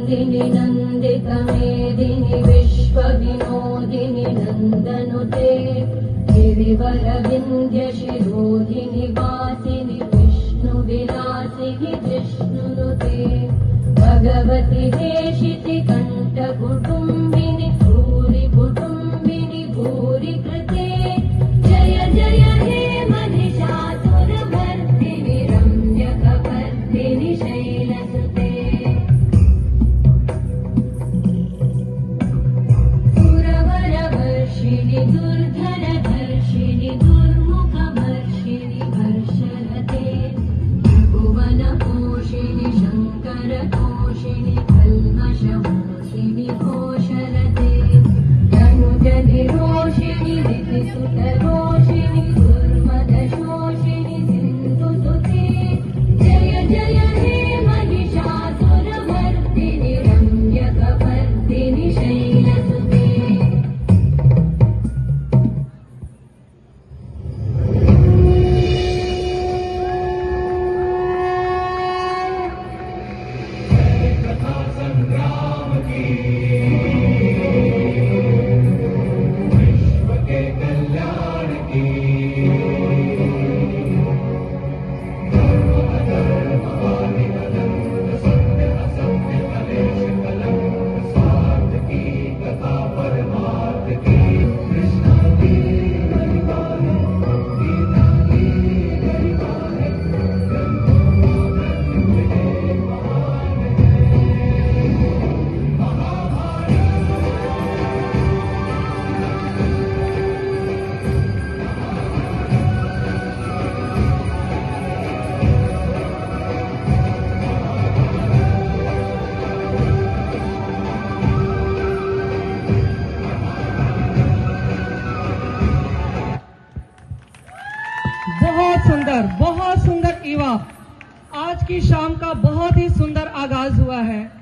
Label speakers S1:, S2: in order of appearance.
S1: नन्दिनि नन्दितमेदिनि विश्वविनोदिनि नन्दनुते गिरिवरविन्ध्यशिरोधिनि वासिनि विष्णुविलासिनि जिष्णुनुते भगवति हेशिति कण्ठकुटुम्बिनि भूरि कुटुम्बिनि भूरि कृते जय जय हे महिषासुरमर्दिनि रम्यकपर्दिनि शैलसुते सुरवरवर्षिणि दुर्धरधर्षिणि दुर्मुखवर्षिणि हर्षरते त्रिभुवनपोषिणि शङ्करतोषिणि कल्मषमोषिणि घोषरते धनुजनिरोषिणि ऋतिसुतरोषिणि दुर्मदशोषिणि सिन्धुसुते जय जय हे महिषासुरमर्दिनि रम्यकपर्दिनि शैलसुते
S2: बहुत सुंदर ईवा। आज की शाम का बहुत ही सुंदर आगाज हुआ है।